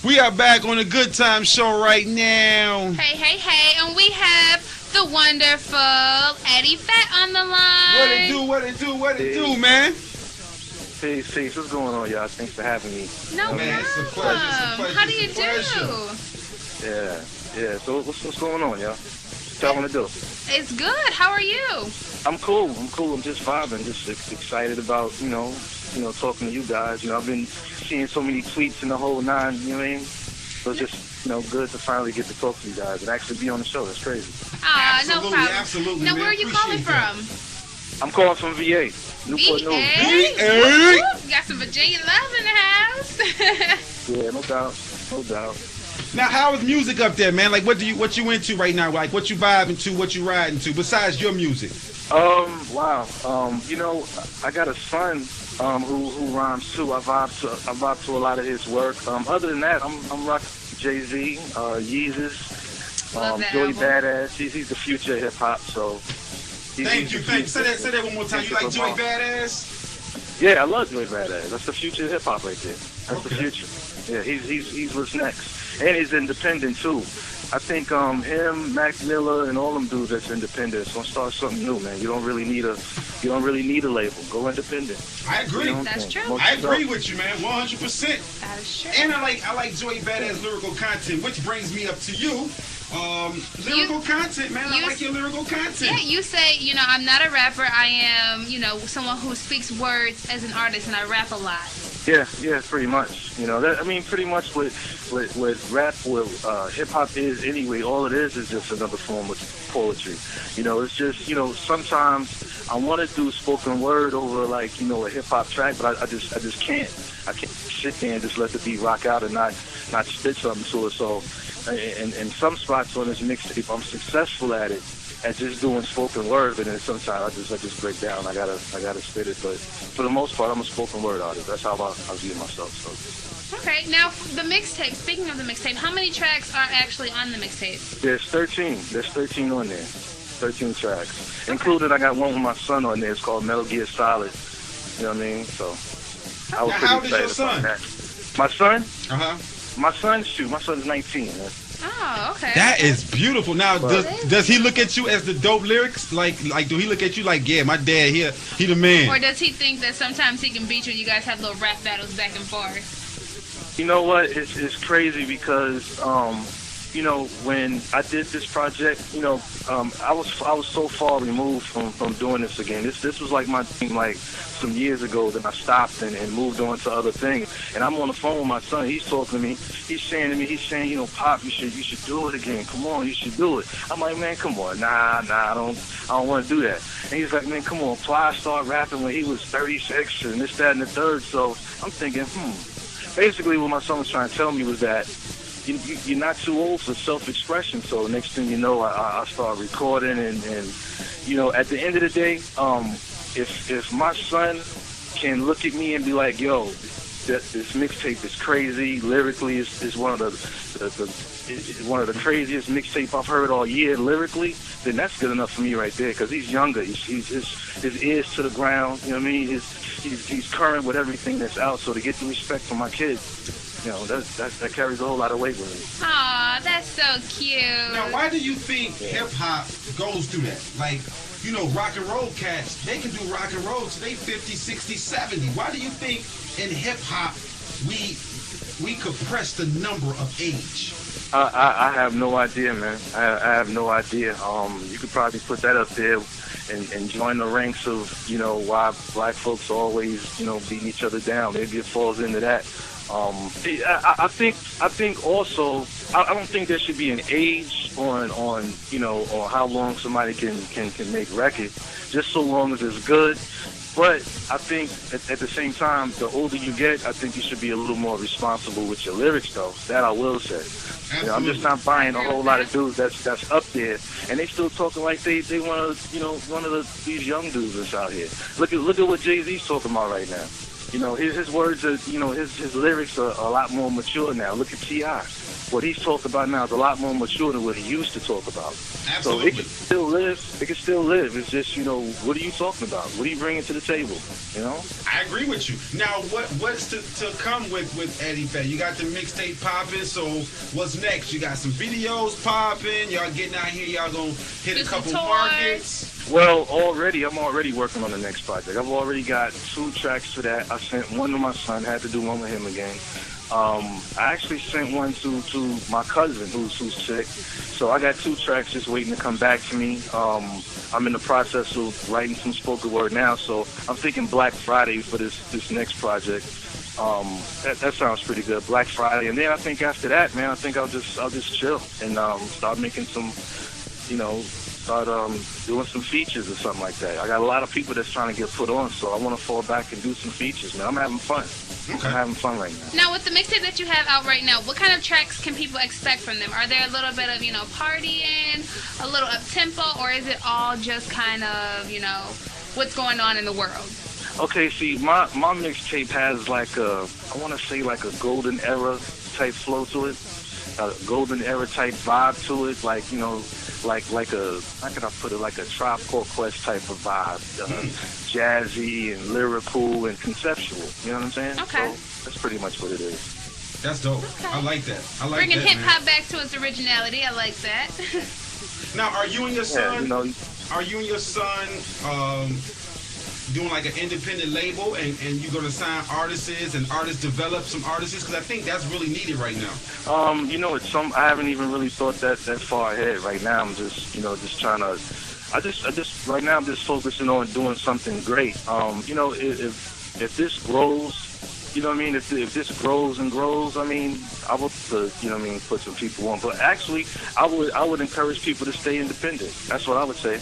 We are back on the Good Time Show right now. Hey, hey, hey, and we have the wonderful Eddie Phat on the line. What it do, man? Peace. What's going on, y'all? Thanks for having me. No man, problem. it's a pleasure. How do you do? Yeah. So what's going on, y'all? What y'all want to do? It's good. How are you? I'm cool. I'm just vibing. Just excited about, talking to you guys. I've been seeing so many tweets and the whole nine, you know what I mean? So it's just, good to finally get to talk to you guys and actually be on the show. That's crazy. No problem. Absolutely, now, man. where are you calling from? I'm calling from VA. Newport News. VA? Got some Virginia love in the house. Yeah, no doubt. Now, how is music up there, man? Like, what you into right now? Like, what you vibing to, what you riding to, besides your music? Wow. I got a son who rhymes too. I vibe to a lot of his work. Other than that, I'm rocking Jay-Z, Yeezus, Joey Badass. He's the future of hip hop. So. Thank you. Say that one more time. You like Joey Badass? Yeah, I love Joey Badass. That's the future of hip hop right there. That's the future. Yeah, he's what's next, and he's independent too. I think him, Mac Miller, and all them dudes that's independent. It's gonna start something new, man. You don't really need a label. Go independent. I agree. That's true. I agree with you, man. 100%. That is true. And I like Joey Badass lyrical content, which brings me up to you. Lyrical content, man. I like your lyrical content. Yeah, you say, I'm not a rapper. I am, someone who speaks words as an artist, and I rap a lot. Yeah, pretty much. Pretty much what rap, hip hop is anyway. All it is just another form of poetry. It's just, sometimes I want to do spoken word over a hip hop track, but I just can't. I can't sit there and just let the beat rock out and not spit something to it. So, in some spots on this mixtape, I'm successful at it, at just doing spoken word, but then sometimes I just break down. I gotta spit it, but for the most part, I'm a spoken word artist. That's how I view myself. So. Okay, now the mixtape. Speaking of the mixtape, how many tracks are actually on the mixtape? There's 13. There's 13 on there. 13 tracks, including I got one with my son on there. It's called Metal Gear Solid. You know what I mean? So I was now, pretty excited about that. My son? My son's 19. Man. Oh, okay. That is beautiful. Now, does he look at you as the dope lyrics? Like, do he look at you like, yeah, my dad here, he the man? Or does he think that sometimes he can beat you? You guys have little rap battles back and forth. You know what? It's crazy because when I did this project, I was so far removed from doing this again. This was like my thing, like some years ago. Then I stopped and moved on to other things. And I'm on the phone with my son. He's talking to me. He's saying, Pop, you should do it again. Come on, you should do it. I'm like, man, come on, nah, I don't want to do that. And he's like, man, come on. Ply started rapping when he was 36 and this, that, and the third. So I'm thinking, Basically, what my son was trying to tell me was that you're not too old for self-expression. So the next thing you know, I start recording, and at the end of the day, if my son can look at me and be like, yo, this mixtape is crazy, lyrically is one of the craziest mixtape I've heard all year lyrically, then that's good enough for me right there, because he's younger, his ears to the ground, you know what I mean, he's current with everything that's out, so to get the respect from my kids, that carries a whole lot of weight with me. Aw, that's so cute. Now, why do you think hip-hop goes through that? Like, rock and roll cats, they can do rock and roll till they 50, 60, 70. Why do you think in hip-hop we compress the number of age? I have no idea, man. I have no idea. You could probably put that up there and join the ranks of, why black folks always, beating each other down. Maybe it falls into that. I think also, I don't think there should be an age on how long somebody can make records, just so long as it's good. But I think at the same time, the older you get, I think you should be a little more responsible with your lyrics, though. That I will say. I'm just not buying a whole lot of dudes that's up there, and they still talking like they one of these young dudes that's out here. Look at what Jay-Z's talking about right now. His words are, his lyrics are a lot more mature now. Look at T.I. what he's talking about now is a lot more mature than what he used to talk about. Absolutely. So it can still live. It can still live. It's just, what are you talking about? What are you bringing to the table? I agree with you. Now, what's to come with Eddie Phat? You got the mixtape popping, so what's next? You got some videos popping. Y'all getting out here. Y'all gonna hit a couple markets. Well, I'm already working on the next project. I've already got 2 tracks for that. I sent one to my son. Had to do one with him again. I actually sent one to my cousin who's sick. So I got 2 tracks just waiting to come back to me. I'm in the process of writing some spoken word now, so I'm thinking Black Friday for this next project. That sounds pretty good. Black Friday, and then I think after that, man, I think I'll just chill and start making some, start doing some features or something like that. I got a lot of people that's trying to get put on, so I want to fall back and do some features, man. I'm having fun. Okay. I'm having fun right now. Now, with the mixtape that you have out right now, what kind of tracks can people expect from them? Are there a little bit of, partying, a little up-tempo, or is it all just kind of, what's going on in the world? Okay, see, my mixtape has I want to say like a golden era type flow to it, a golden era type vibe to it, like how can I put it, like a Tribe Called Quest type of vibe, jazzy and lyrical and conceptual. You know what I'm saying? Okay. So that's pretty much what it is. That's dope. Okay. I like that. Bringing that, hip hop back to its originality. I like that. Now, are you and your son? Yeah, Are you and your son doing like an independent label, and you're gonna sign artists and artists develop some artists? Because I think that's really needed right now. I haven't even really thought that far ahead. Right now, I'm just just trying to. Right now I'm just focusing on doing something great. If this grows. If this grows and grows, I would, put some people on. But actually, I would encourage people to stay independent. That's what I would say.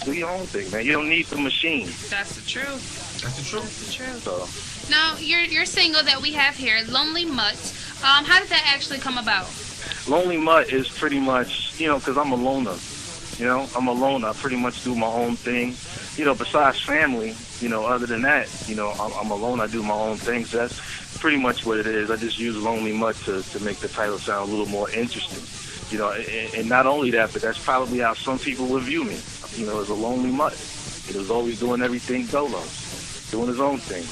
Do your own thing, man. You don't need the machine. That's the truth. That's the truth. That's the truth. So. Now, your single that we have here, Lonely Mutt, how did that actually come about? Lonely Mutt is pretty much, because I'm a loner. I'm a loner. I pretty much do my own thing. Besides family, other than that, I'm alone. I do my own thing. So that's pretty much what it is. I just use Lonely Mutt to make the title sound a little more interesting. And not only that, but that's probably how some people would view me, as a lonely mutt. He was always doing everything solo, doing his own thing.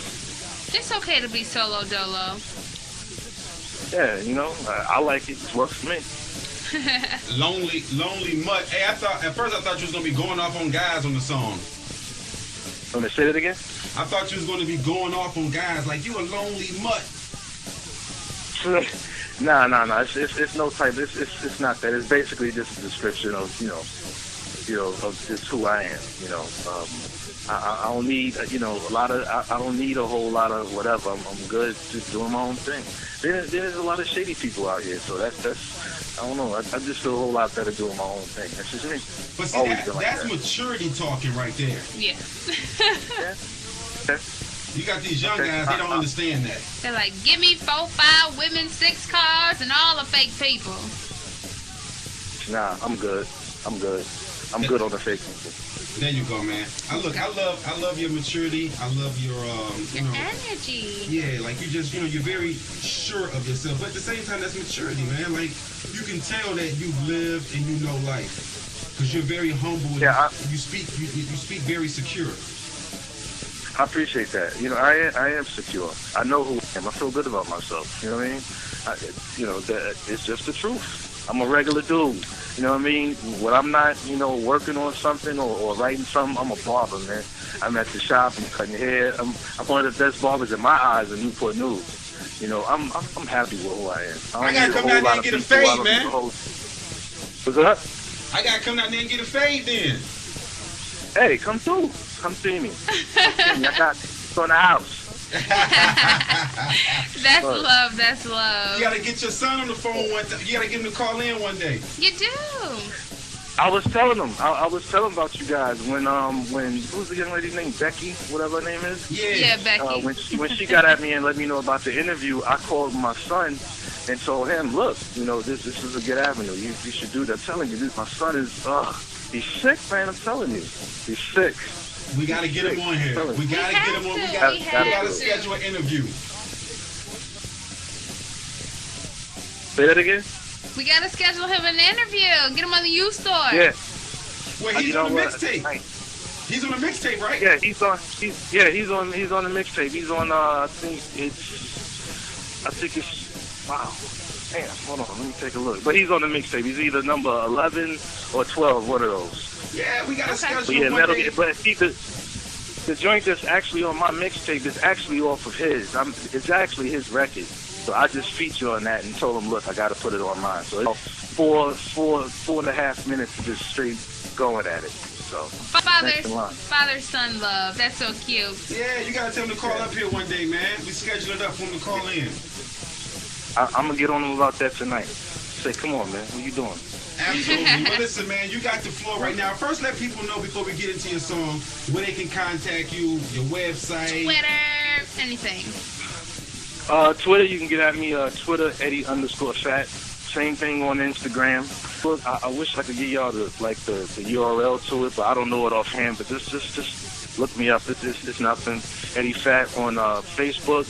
It's okay to be solo dolo. Yeah, I like it. It works for me. Lonely mutt. Hey, at first I thought you was gonna be going off on guys on the song. Let me say that again. I thought you was gonna be going off on guys, like you a lonely mutt. No. It's no type. It's not that. It's basically just a description of of just who I am. I don't need I don't need a whole lot of whatever. I'm good just doing my own thing. There's a lot of shady people out here, so that's I don't know. I just feel a whole lot better doing my own thing. That's just me. But see, that's maturity talking right there. Yeah. Yeah. Okay. You got these young guys, they don't understand that. They're like, give me 4, 5 women, 6 cars, and all the fake people. Nah, I'm good. I'm good on the fake people. There you go, man. I love your maturity. I love your energy. Yeah, like you're very sure of yourself. But at the same time, that's maturity, man. Like you can tell that you've lived and you know life, because you're very humble. And you speak very secure. I appreciate that. I am secure. I know who I am. I feel good about myself. You know what I mean? That it's just the truth. I'm a regular dude. You know what I mean? When I'm not, working on something or writing something, I'm a barber, man. I'm at the shop. I'm cutting hair. I'm one of the best barbers in my eyes in Newport News. I'm happy with who I am. I gotta come down there and get a fade, man. What's up? I gotta come down there and get a fade then. Hey, come through. Come see me. I got it's on the house. That's love. That's love. You gotta get your son on the phone one time. You gotta get him to call in one day. You do. I was telling him. I was telling about you guys when who's the young lady's name? Becky, whatever her name is. Yeah, Becky. When she got at me and let me know about the interview, I called my son and told him, look, this is a good avenue. You should do that. I'm telling you, my son is he's sick, man. I'm telling you, he's sick. We gotta get him on here. We gotta get him on. We gotta schedule an interview. Say that again? We gotta schedule him an interview. Get him on the U store. Yeah. Well, he's on the mixtape. He's on the mixtape, right? Yeah, he's on the mixtape. He's on I think it's wow. Damn, hold on, let me take a look. But he's on the mixtape. He's either number 11 or 12, one of those. Yeah, we gotta schedule But yeah, one day. but see, the joint that's actually on my mixtape is actually off of his. It's actually his record. So I just feature on that and told him, look, I got to put it on mine. So it's 4.5 minutes of just straight going at it. So father-son love. That's so cute. Yeah, you got to tell him to call up here one day, man. We schedule it up for him to call in. I'm going to get on him about that tonight. Say, come on, man. What you doing? Absolutely. Well, listen, man, you got the floor right now. First, let people know before we get into your song where they can contact you, your website. Twitter, anything. Twitter, you can get at me, Twitter, Eddie_Phat. Same thing on Instagram. Look, I wish I could give y'all the URL to it, but I don't know it offhand. But just look me up. It's nothing. Eddie Phat on Facebook,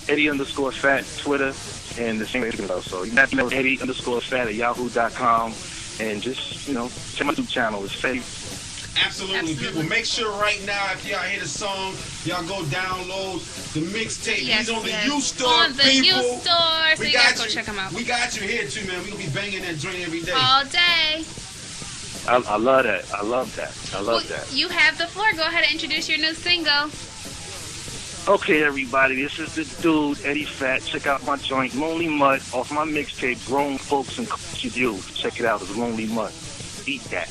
Eddie_Phat Twitter, and the same thing. So you can email Eddie_Phat at yahoo.com, and just check my YouTube channel. It's fake. Absolutely, people. Make sure right now, if y'all hear the song, y'all go download the mixtape. Yes, He's on the yes. U store, on the people. U store, so We you got gotta go check him out. We got you here too, man. We gonna be banging that joint every day. All day. I love that. I love that. You have the floor. Go ahead and introduce your new single. Okay, everybody, this is the dude, Eddie Phat. Check out my joint, Lonely Mud, off my mixtape, Grown Folks and Culture Youth. Check it out, it's Lonely Mud. Beat that.